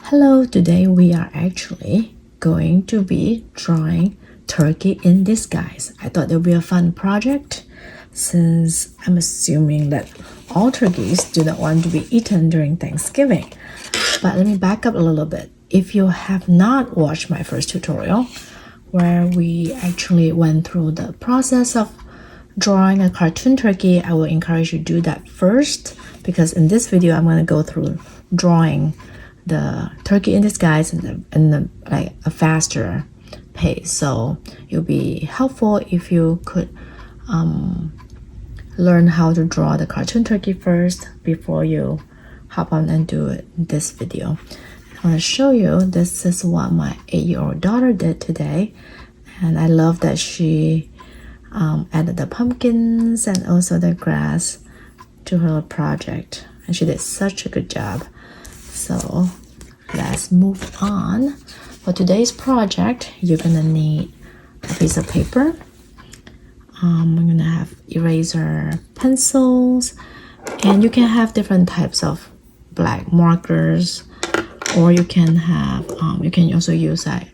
Hello, today we are actually going to be drawing turkey in disguise. I thought it would be a fun project since I'm assuming that all turkeys do not want to be eaten during Thanksgiving. But let me back up a little bit. If you have not watched my first tutorial, where we actually went through the process of drawing a cartoon turkey, I will encourage you to do that first, because in this video I'm going to go through drawing the turkey in disguise in like a faster pace. So it'll be helpful if you could learn how to draw the cartoon turkey first before you hop on and do this video. I want to show you, this is what my 8-year-old daughter did today, and I love that she added the pumpkins and also the grass to her project, and she did such a good job. So let's move on. For today's project, you're gonna need a piece of paper. We're gonna have eraser, pencils, and you can have different types of black markers, or you can have you can also use like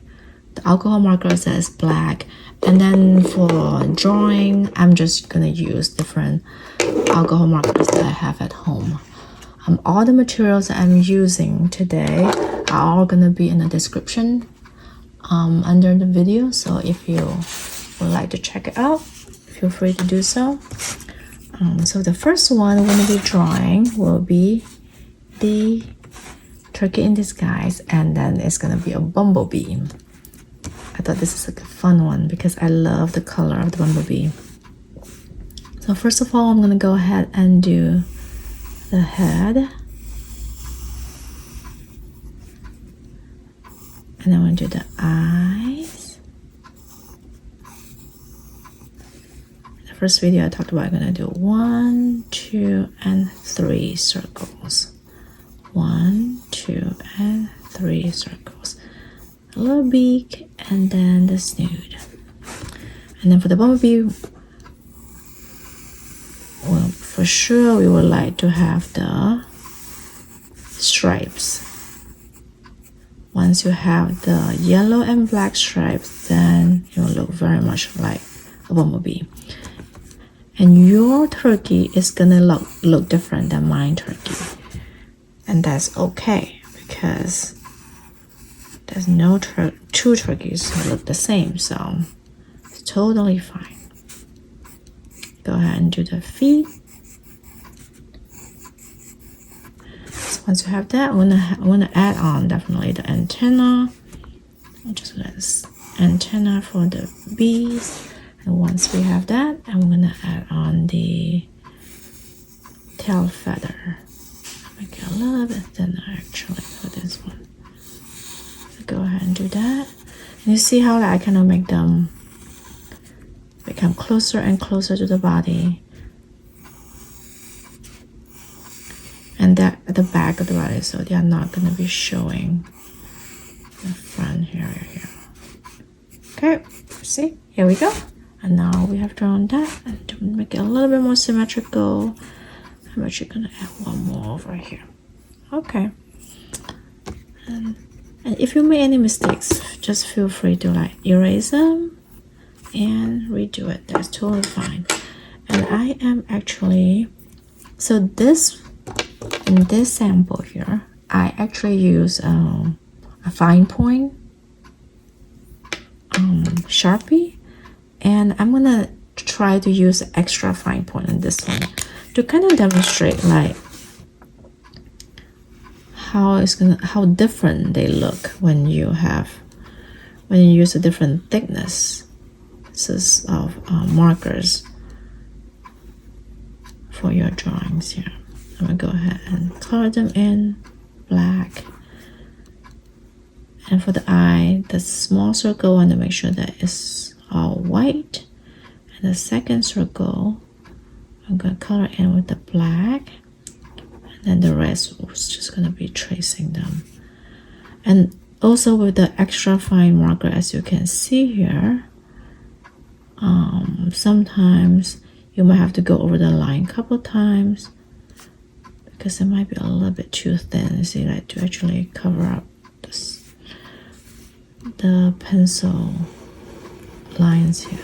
the alcohol markers that is black. And then for drawing, I'm just gonna use different alcohol markers that I have at home. All the materials that I'm using today are all gonna be in the description under the video, so if you would like to check it out, feel free to do so. So the first one we're gonna be drawing will be the turkey in disguise, and then it's gonna be a bumblebee. I thought this is a fun one because I love the color of the bumblebee. So first of all, I'm gonna go ahead and do the head, and then we'll do the eyes. The first video I talked about, I'm gonna do 1, 2, and 3 circles. 1, 2, and 3 circles. A little beak, and then the snoot. And then for the bumblebee, well, for sure we would like to have the stripes. Once you have the yellow and black stripes, then it will look very much like a bumblebee. And your turkey is gonna look different than my turkey, and that's okay, because there's no two turkeys who look the same, so it's totally fine. Go ahead and do the feet. So once you have that, I wanna add on definitely the antenna. Just let's antenna for the bees. And once we have that, I'm gonna add on the tail feather. Make it a little bit thinner actually for this one. So go ahead and do that. And you see how I kind of make them become closer and closer to the body, and that at the back of the body, so they are not going to be showing the front area here. Okay, see, here we go. And now we have drawn that, and to make it a little bit more symmetrical, I'm actually going to add one more over here. Okay, and if you make any mistakes, just feel free to like erase them and redo it. That's totally fine. And I am actually, so this, in this sample here, I actually use a fine point Sharpie, and I'm gonna try to use extra fine point in this one to kind of demonstrate like how different they look when you use a different thickness of markers for your drawings here. I'm gonna go ahead and color them in black. And for the eye, the small circle, I want to make sure that it's all white. And the second circle, I'm gonna color in with the black. And then the rest was just gonna be tracing them. And also with the extra fine marker, as you can see here, sometimes you might have to go over the line a couple times because it might be a little bit too thin, see, like to actually cover up the pencil lines here.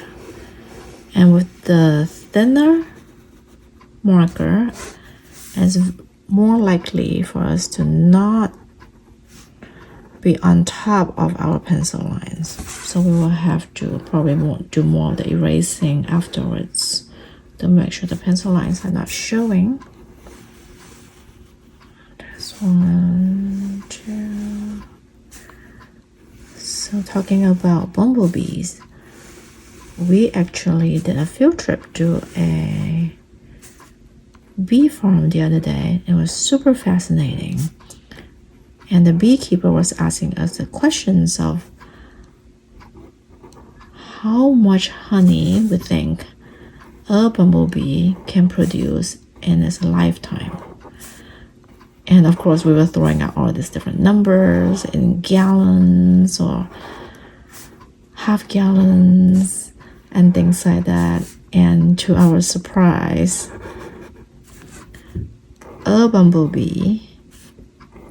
And with the thinner marker, it's more likely for us to not be on top of our pencil lines. So we will have to probably do more of the erasing afterwards to make sure the pencil lines are not showing. There's 1, 2. So talking about bumblebees, we actually did a field trip to a bee farm the other day. It was super fascinating. And the beekeeper was asking us the questions of how much honey we think a bumblebee can produce in its lifetime. And of course, we were throwing out all these different numbers in gallons or half gallons and things like that. And to our surprise, a bumblebee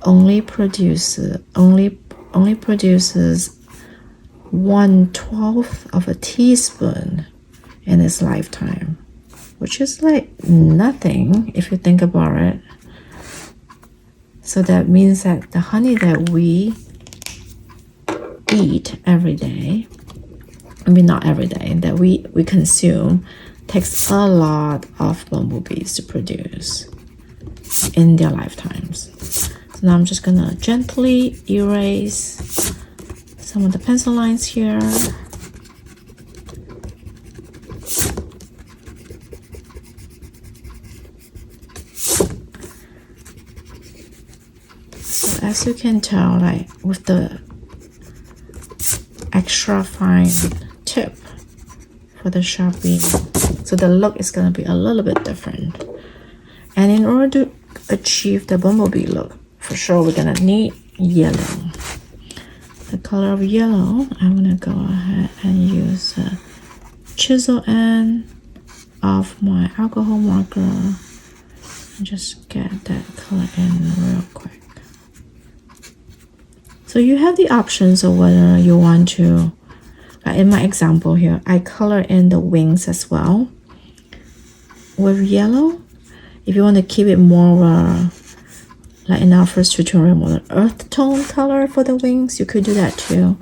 only produces 1/12 of a teaspoon in its lifetime, which is like nothing if you think about it. So that means that the honey that we eat every day, I mean not every day, that we consume takes a lot of bumblebees to produce in their lifetimes. So now I'm just gonna gently erase some of the pencil lines here. So as you can tell, like with the extra fine tip for the Sharpie, so the look is gonna be a little bit different. And in order to achieve the bumblebee look, for sure we're gonna need yellow. The color of yellow, I'm gonna go ahead and use the chisel end of my alcohol marker and just get that color in real quick. So you have the options of whether you want to, like in my example here, I color in the wings as well with yellow. If you want to keep it more like in our first tutorial, more earth tone color for the wings, you could do that too.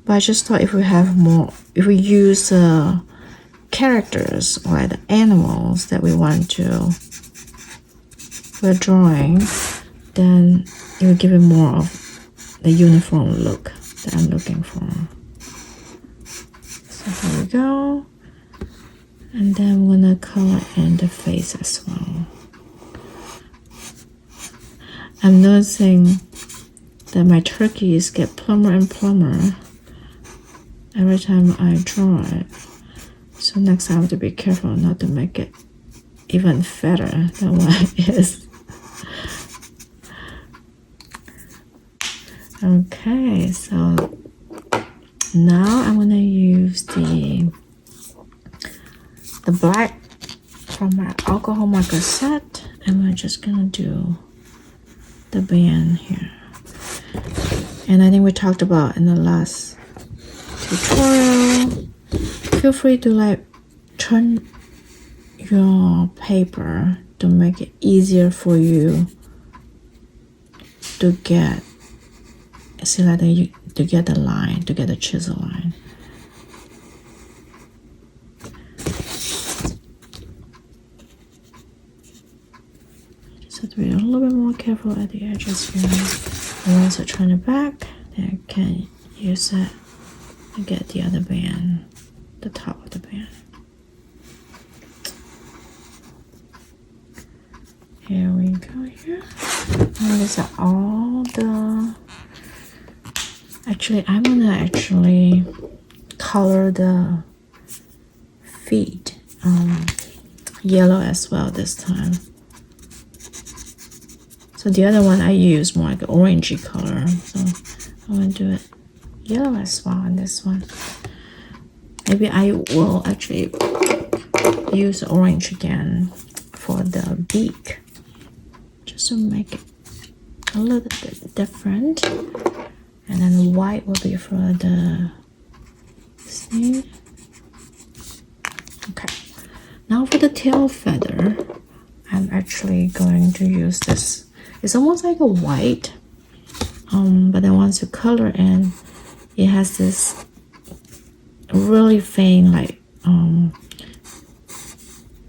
But I just thought if we use characters or like the animals that we're drawing, then it will give it more of the uniform look that I'm looking for. So here we go. And then I'm gonna color in the face as well. I'm noticing that my turkeys get plumber and plumber every time I draw it. So next time I have to be careful not to make it even fatter than what it is. Okay, so now I'm gonna use the black from my alcohol marker set, and we're just gonna do the band here. And I think we talked about in the last tutorial, feel free to like turn your paper to make it easier for you to get, see like to get the line, to get the chisel line. Just have to be a little bit more careful at the edges here. And once I turn it back, then I can use it to get the other band, the top of the band. Here we go here. And these are all the, actually I'm gonna color the feet yellow as well this time. So the other one I use more like an orangey color, so I'm gonna do it yellow as well on this one. Maybe I will actually use orange again for the beak, just to make it a little bit different. And then white will be for the snake. Okay. Now for the tail feather, I'm actually going to use this. It's almost like a white, but then once you color in, it has this really faint, like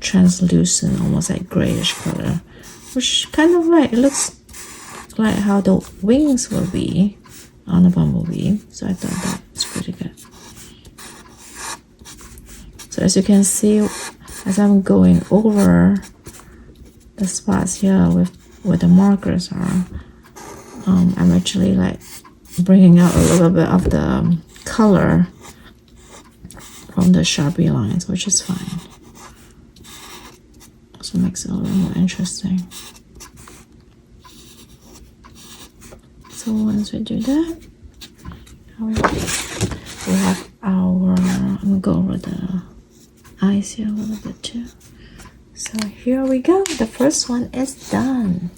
translucent, almost like grayish color, which kind of like, it looks like how the wings will be on a bumblebee. So I thought that was pretty good. So as you can see, as I'm going over the spots here with where the markers are, I'm actually like bringing out a little bit of the color from the Sharpie lines, which is fine. So it makes it a little more interesting. So once we do that, we have our, I'm gonna go over the eyes here a little bit too. So here we go. The first one is done.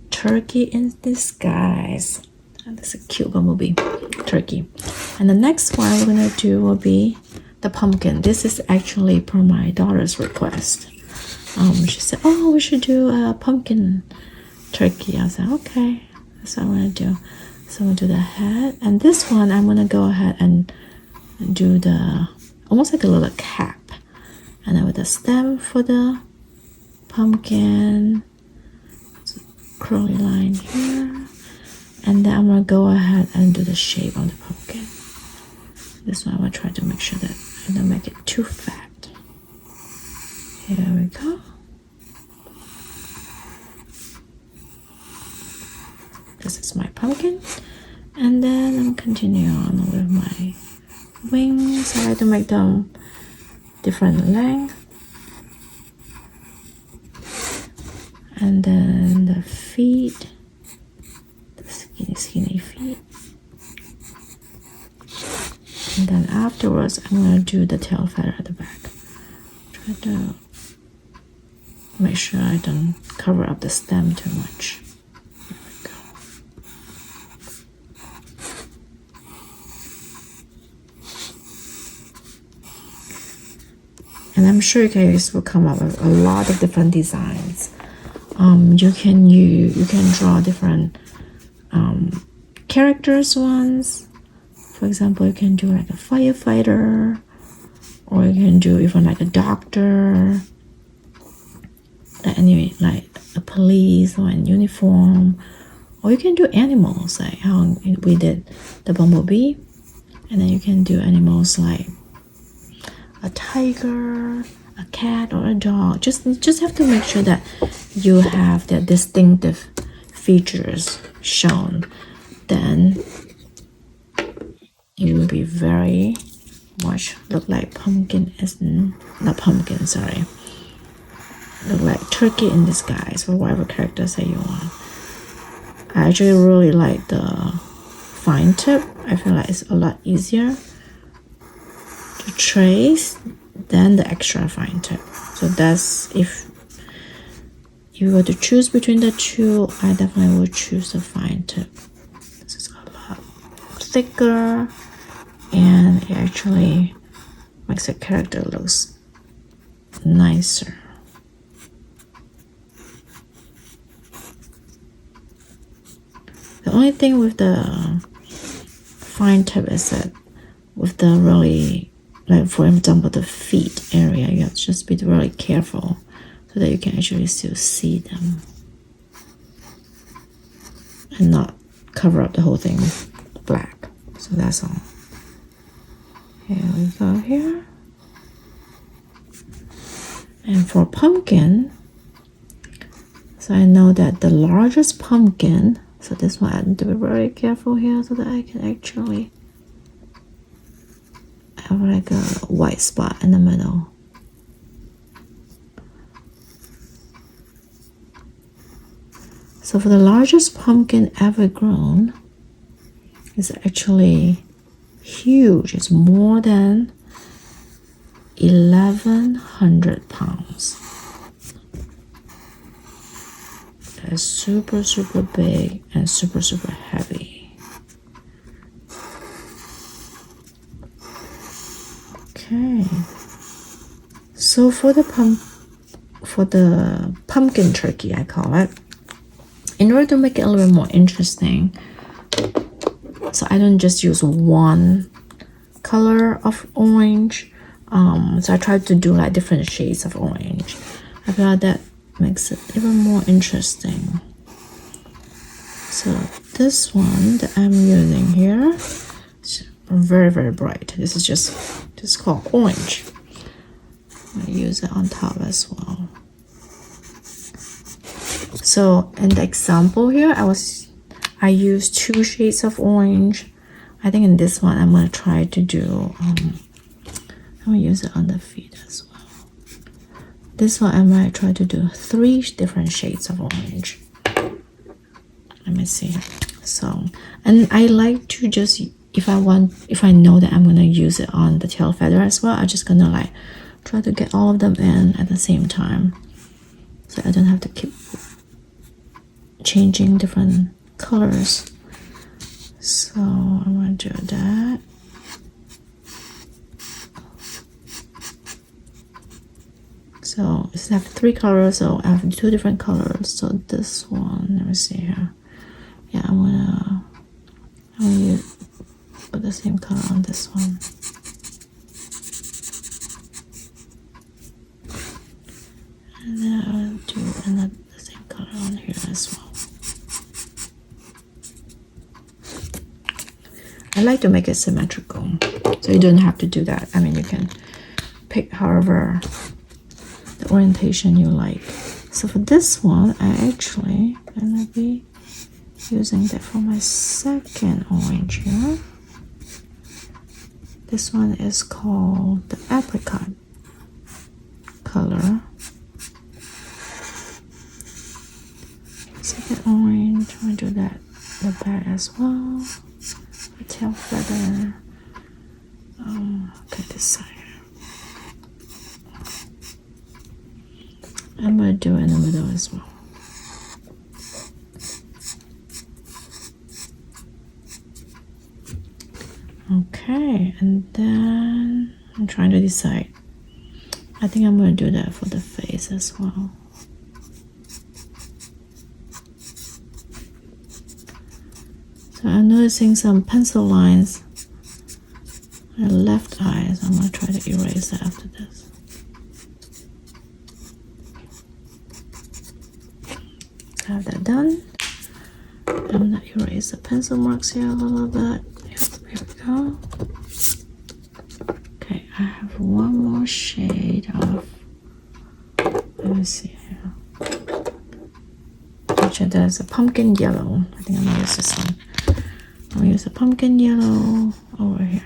Turkey in disguise. And that's a cute bumblebee. Turkey. And the next one we're gonna do will be the pumpkin. This is actually per my daughter's request. She said, "Oh, we should do a pumpkin turkey." I said, "Okay, that's what I'm gonna do." So I'm gonna do the head, and this one I'm gonna go ahead and do the almost like a little cap, and then with the stem for the pumpkin, curly line here, and then I'm gonna go ahead and do the shape on the pumpkin. This one I will try to make sure that I don't make it too fat. Here we go. This is my pumpkin, and then I'm continuing on with my wings. I like to make them different length, and then the feet, the skinny feet, and then afterwards I'm going to do the tail feather at the back. Try to make sure I don't cover up the stem too much. There we go. And I'm sure you guys will come up with a lot of different designs. You can draw different characters ones. For example, you can do like a firefighter, or you can do even like a doctor. Anyway, like a police or in uniform, or you can do animals like how we did the bumblebee, and then you can do animals like a tiger, a cat, or a dog. Just have to make sure that you have the distinctive features shown. Then it will be very much look like pumpkin, not pumpkin, sorry. Look like turkey in disguise, or whatever characters that you want. I actually really like the fine tip. I feel like it's a lot easier to trace than the extra fine tip. So that's, if you were to choose between the two, I definitely would choose the fine tip. This is a lot thicker, and it actually makes the character looks nicer. The only thing with the fine tip is that with the really, like for example the feet area, you have to just be really careful so that you can actually still see them and not cover up the whole thing with black. So that's all. Here we go here. And for pumpkin, so I know that the largest pumpkin, so this one I have to be very careful here so that I can actually have like a white spot in the middle. So for the largest pumpkin ever grown, it's actually huge. It's more than 1,100 pounds. It's super big and super heavy. Okay. So for the pumpkin turkey, I call it, in order to make it a little bit more interesting, so I don't just use one color of orange. So I tried to do like different shades of orange. I feel like that makes it even more interesting. So this one that I'm using here is very, very bright. This is just called orange. I use it on top as well. So in the example here, I used 2 shades of orange. I think in this one I'm gonna try to do I'm gonna use it on the feet as well. This one I might try to do 3 different shades of orange. Let me see. So, and I like to just, if I know that I'm gonna use it on the tail feather as well, I'm just gonna like try to get all of them in at the same time, so I don't have to keep changing different colors. So I'm gonna do that. So I have 3 colors, so I have 2 different colors. So this one, let me see here. Yeah, I'm gonna put the same color on this one. And then I'll do the same color on here as well. I like to make it symmetrical, so you don't have to do that. I mean, you can pick however the orientation you like. So for this one, I actually gonna be using that for my second orange here. This one is called the apricot color. Second orange, I'm gonna do that the back as well. The tail feather. Okay, this side. I'm gonna do it in the middle as well. Okay, and then I'm trying to decide. I think I'm gonna do that for the face as well. So I'm noticing some pencil lines on the left eye, so I'm gonna try to erase that after this. Have that done. I'm gonna erase the pencil marks here a little bit. Yep, here we go. Okay, I have one more shade of, let me see here. Actually, there's a pumpkin yellow. I think I'm gonna use this one. I'll use a pumpkin yellow over here.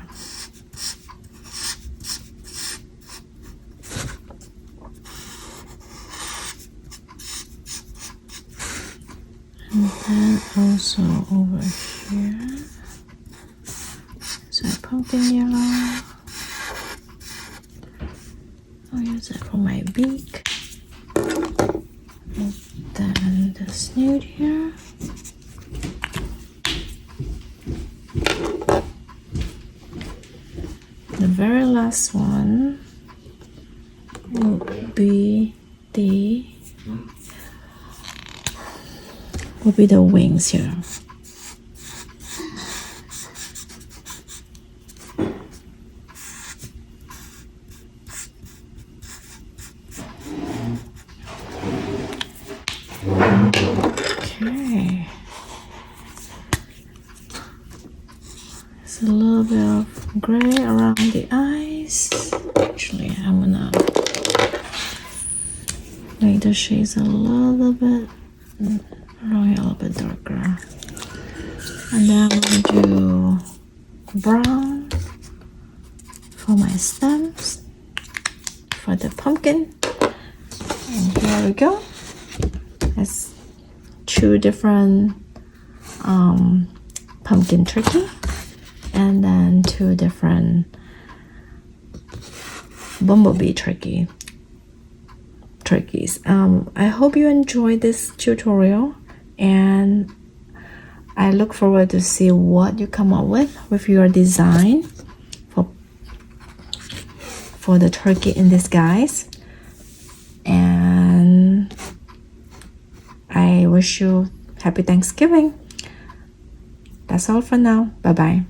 And then also over here, so pumpkin yellow. I'll use it for my beak. And then the snoot here. The very last one will be the wings here. Okay. There's a little bit of gray around the eyes. Actually, I'm gonna make the shades a little bit around here, a little bit darker. And then I'm gonna do brown for my stems for the pumpkin. And here we go. It's 2 different pumpkin turkey, and then 2 different bumblebee turkeys. I hope you enjoyed this tutorial, and I look forward to see what you come up with your design for the turkey in disguise. And I wish you happy Thanksgiving. That's all for now. Bye bye.